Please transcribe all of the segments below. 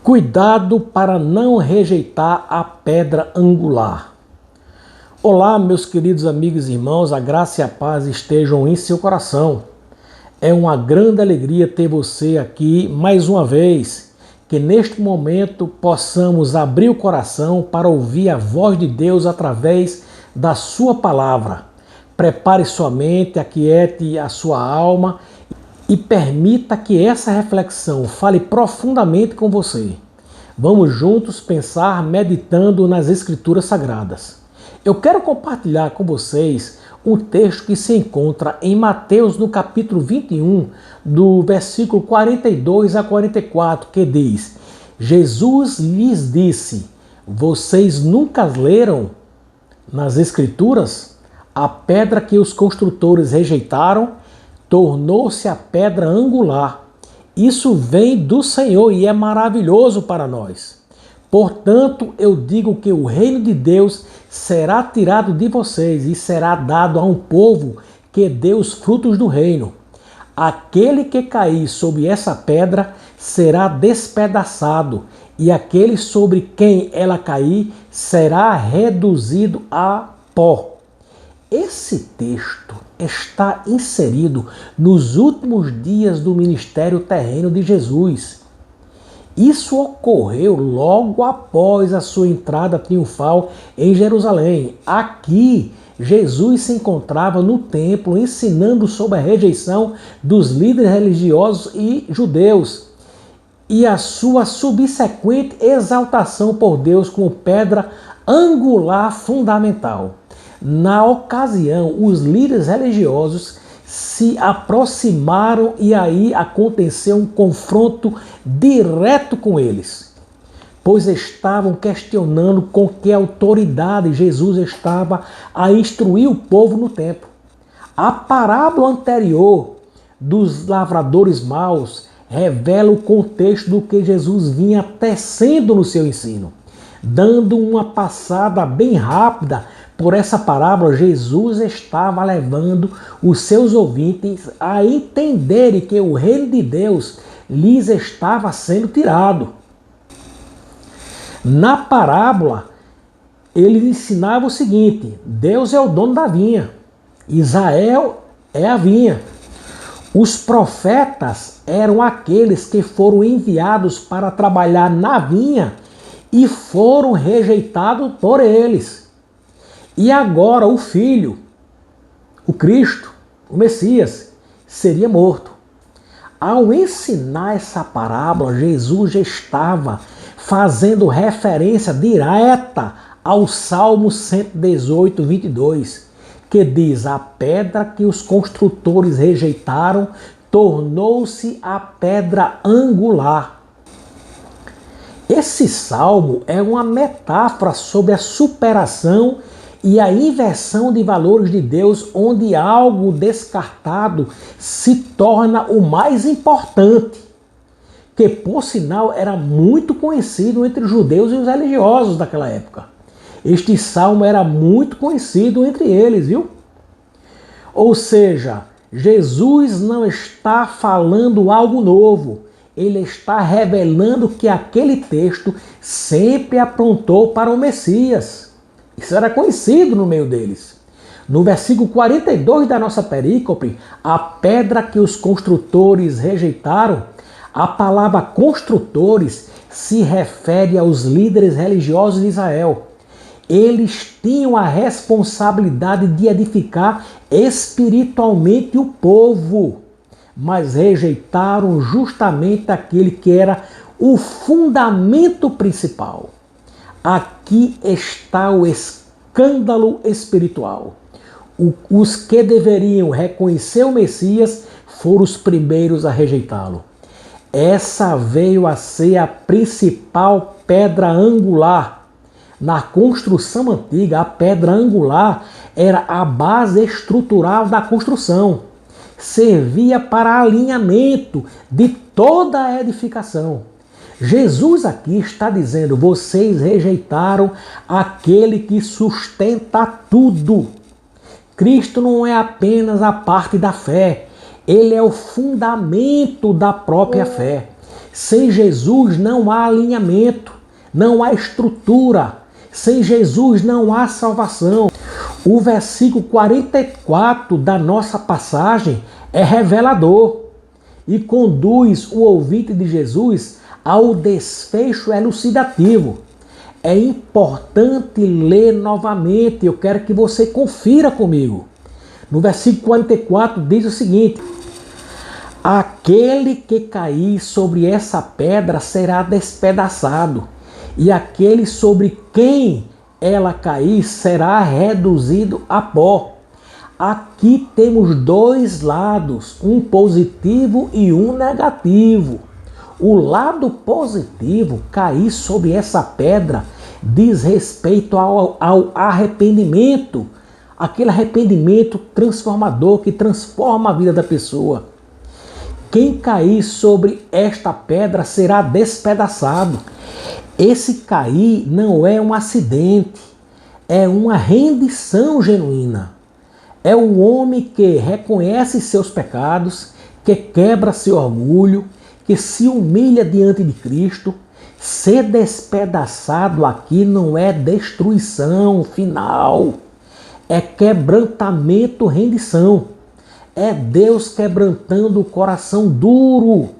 Cuidado para não rejeitar a pedra angular. Olá, meus queridos amigos e irmãos, a graça e a paz estejam em seu coração. É uma grande alegria ter você aqui mais uma vez, que neste momento possamos abrir o coração para ouvir a voz de Deus através da sua palavra. Prepare sua mente, aquiete a sua alma e permita que essa reflexão fale profundamente com você. Vamos juntos pensar meditando nas Escrituras Sagradas. Eu quero compartilhar com vocês um texto que se encontra em Mateus, no capítulo 21, do versículo 42 a 44, que diz: Jesus lhes disse: vocês nunca leram nas Escrituras? A pedra que os construtores rejeitaram tornou-se a pedra angular. Isso vem do Senhor e é maravilhoso para nós. Portanto, eu digo que o reino de Deus será tirado de vocês e será dado a um povo que dê os frutos do reino. Aquele que cair sobre essa pedra será despedaçado, e aquele sobre quem ela cair será reduzido a pó. Esse texto está inserido nos últimos dias do ministério terreno de Jesus. Isso ocorreu logo após a sua entrada triunfal em Jerusalém. Aqui, Jesus se encontrava no templo ensinando sobre a rejeição dos líderes religiosos e judeus e a sua subsequente exaltação por Deus como pedra angular fundamental. Na ocasião, os líderes religiosos se aproximaram e aí aconteceu um confronto direto com eles, pois estavam questionando com que autoridade Jesus estava a instruir o povo no templo. A parábola anterior dos lavradores maus revela o contexto do que Jesus vinha tecendo no seu ensino. Dando uma passada bem rápida por essa parábola, Jesus estava levando os seus ouvintes a entenderem que o reino de Deus lhes estava sendo tirado. Na parábola, ele ensinava o seguinte: Deus é o dono da vinha, Israel é a vinha. Os profetas eram aqueles que foram enviados para trabalhar na vinha e foram rejeitados por eles. E agora o Filho, o Cristo, o Messias, seria morto. Ao ensinar essa parábola, Jesus estava fazendo referência direta ao Salmo 118, 22, que diz: a pedra que os construtores rejeitaram tornou-se a pedra angular. Esse salmo é uma metáfora sobre a superação e a inversão de valores de Deus, onde algo descartado se torna o mais importante, que por sinal era muito conhecido entre os judeus e os religiosos daquela época. Este salmo era muito conhecido entre eles, viu? Ou seja, Jesus não está falando algo novo. Ele está revelando que aquele texto sempre apontou para o Messias. Isso era conhecido no meio deles. No versículo 42 da nossa perícope, a pedra que os construtores rejeitaram, a palavra construtores se refere aos líderes religiosos de Israel. Eles tinham a responsabilidade de edificar espiritualmente o povo, mas rejeitaram justamente aquele que era o fundamento principal. Aqui está o escândalo espiritual. Os que deveriam reconhecer o Messias foram os primeiros a rejeitá-lo. Essa veio a ser a principal pedra angular. Na construção antiga, a pedra angular era a base estrutural da construção. Servia para alinhamento de toda a edificação. Jesus aqui está dizendo: vocês rejeitaram aquele que sustenta tudo. Cristo não é apenas a parte da fé, ele é o fundamento da própria fé. Sem Jesus não há alinhamento, não há estrutura. Sem Jesus não há salvação. O versículo 44 da nossa passagem é revelador e conduz o ouvinte de Jesus ao desfecho elucidativo. É importante ler novamente, eu quero que você confira comigo. No versículo 44 diz o seguinte: aquele que cair sobre essa pedra será despedaçado, e aquele sobre quem ela cair será reduzido a pó. Aqui temos dois lados, um positivo e um negativo. O lado positivo, cair sobre essa pedra, diz respeito ao arrependimento, aquele arrependimento transformador que transforma a vida da pessoa. Quem cair sobre esta pedra será despedaçado. Esse cair não é um acidente, é uma rendição genuína. É o homem que reconhece seus pecados, que quebra seu orgulho, que se humilha diante de Cristo. Ser despedaçado aqui não é destruição final, é quebrantamento, rendição. É Deus quebrantando o coração duro.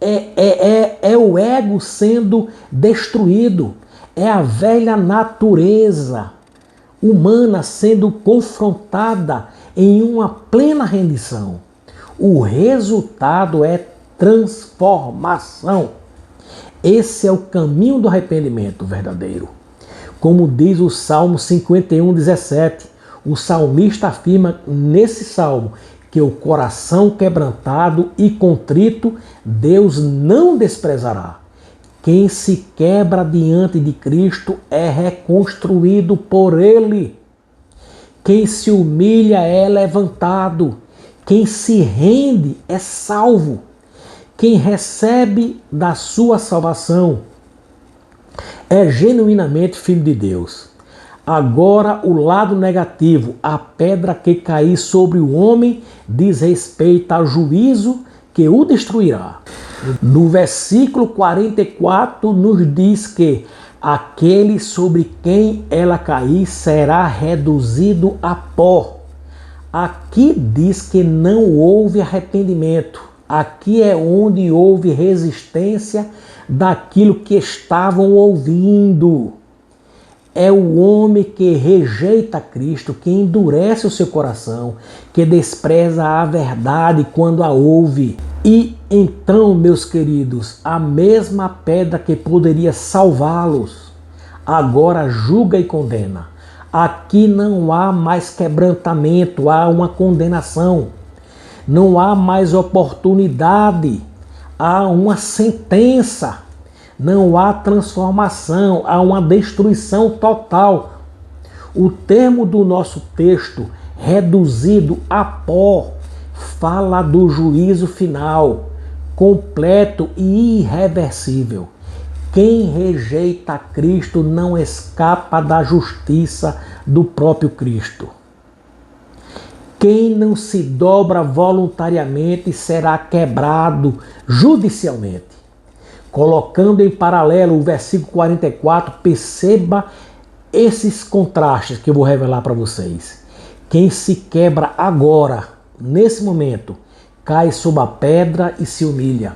É o ego sendo destruído. É a velha natureza humana sendo confrontada em uma plena rendição. O resultado é transformação. Esse é o caminho do arrependimento verdadeiro. Como diz o Salmo 51:17, o salmista afirma nesse salmo que o coração quebrantado e contrito Deus não desprezará. Quem se quebra diante de Cristo é reconstruído por Ele. Quem se humilha é levantado. Quem se rende é salvo. Quem recebe da sua salvação é genuinamente filho de Deus. Agora, o lado negativo, a pedra que cair sobre o homem, diz respeito ao juízo que o destruirá. No versículo 44 nos diz que aquele sobre quem ela cair será reduzido a pó. Aqui diz que não houve arrependimento. Aqui é onde houve resistência daquilo que estavam ouvindo. É o homem que rejeita Cristo, que endurece o seu coração, que despreza a verdade quando a ouve. E então, meus queridos, a mesma pedra que poderia salvá-los, agora julga e condena. Aqui não há mais quebrantamento, há uma condenação. Não há mais oportunidade, há uma sentença. Não há transformação, há uma destruição total. O termo do nosso texto, reduzido a pó, fala do juízo final, completo e irreversível. Quem rejeita Cristo não escapa da justiça do próprio Cristo. Quem não se dobra voluntariamente será quebrado judicialmente. Colocando em paralelo o versículo 44, perceba esses contrastes que eu vou revelar para vocês. Quem se quebra agora, nesse momento, cai sob a pedra e se humilha.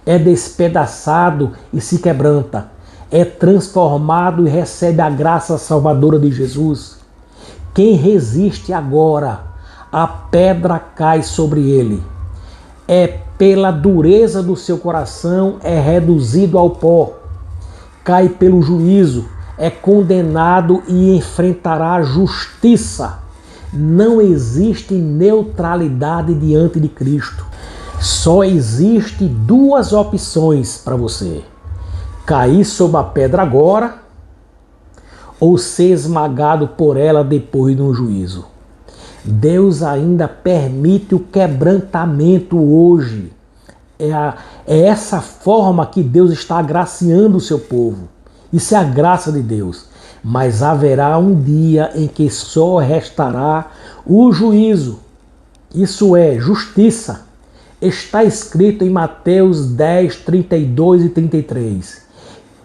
É despedaçado e se quebranta. É transformado e recebe a graça salvadora de Jesus. Quem resiste agora, a pedra cai sobre ele. É pela dureza do seu coração, é reduzido ao pó. Cai pelo juízo, é condenado e enfrentará a justiça. Não existe neutralidade diante de Cristo. Só existe duas opções para você: cair sob a pedra agora ou ser esmagado por ela depois de um juízo. Deus ainda permite o quebrantamento hoje. É essa forma que Deus está agraciando o seu povo. Isso é a graça de Deus. Mas haverá um dia em que só restará o juízo. Isso é justiça. Está escrito em Mateus 10, 32 e 33.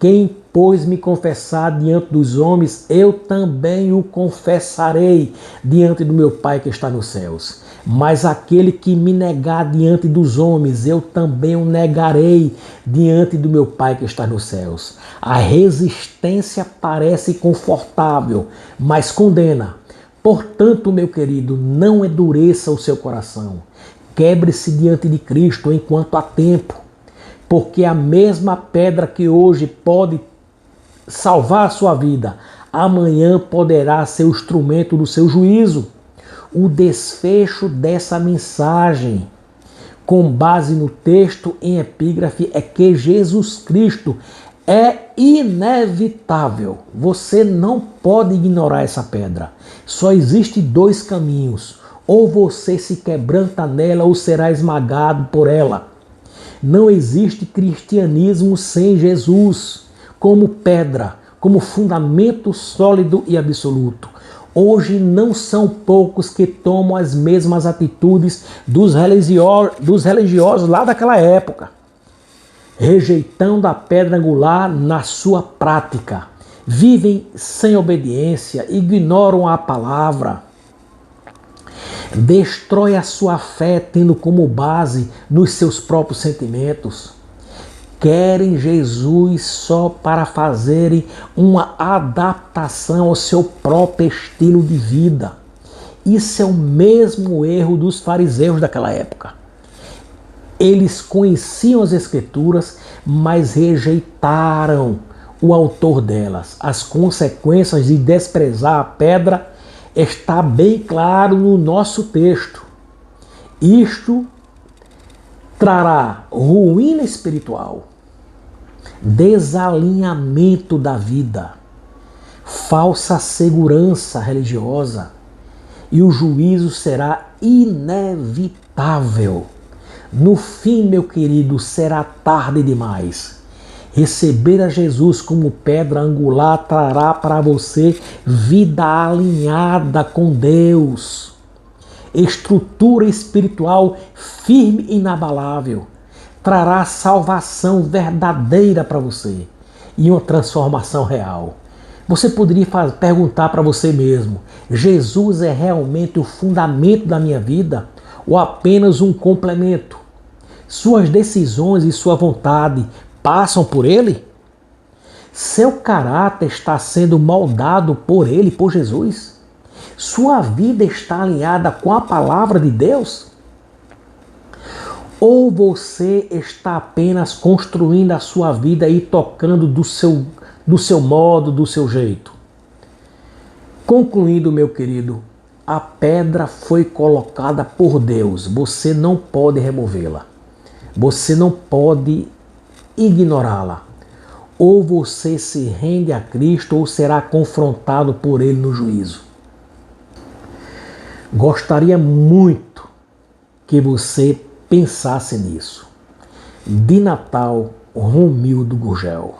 Quem, pois, me confessar diante dos homens, eu também o confessarei diante do meu Pai que está nos céus. Mas aquele que me negar diante dos homens, eu também o negarei diante do meu Pai que está nos céus. A resistência parece confortável, mas condena. Portanto, meu querido, não endureça o seu coração. Quebre-se diante de Cristo enquanto há tempo, porque a mesma pedra que hoje pode salvar a sua vida, amanhã poderá ser o instrumento do seu juízo. O desfecho dessa mensagem, com base no texto em epígrafe, é que Jesus Cristo é inevitável. Você não pode ignorar essa pedra. Só existe dois caminhos. Ou você se quebranta nela ou será esmagado por ela. Não existe cristianismo sem Jesus como pedra, como fundamento sólido e absoluto. Hoje não são poucos que tomam as mesmas atitudes dos religiosos lá daquela época, rejeitando a pedra angular na sua prática. Vivem sem obediência, ignoram a palavra. Destrói a sua fé tendo como base nos seus próprios sentimentos. Querem Jesus só para fazerem uma adaptação ao seu próprio estilo de vida. Isso é o mesmo erro dos fariseus daquela época. Eles conheciam as Escrituras, mas rejeitaram o autor delas. As consequências de desprezar a pedra está bem claro no nosso texto. Isto trará ruína espiritual, desalinhamento da vida, falsa segurança religiosa, e o juízo será inevitável. No fim, meu querido, será tarde demais. Receber a Jesus como pedra angular trará para você vida alinhada com Deus, estrutura espiritual firme e inabalável. Trará salvação verdadeira para você e uma transformação real. Você poderia perguntar para você mesmo: Jesus é realmente o fundamento da minha vida ou apenas um complemento? Suas decisões e sua vontade passam por ele? Seu caráter está sendo moldado por ele, por Jesus? Sua vida está alinhada com a palavra de Deus? Ou você está apenas construindo a sua vida e tocando do seu modo, do seu jeito? Concluindo, meu querido, a pedra foi colocada por Deus. Você não pode removê-la. Você não pode ignorá-la. Ou você se rende a Cristo ou será confrontado por Ele no juízo. Gostaria muito que você pensasse nisso. De Natal, Romildo Gurgel.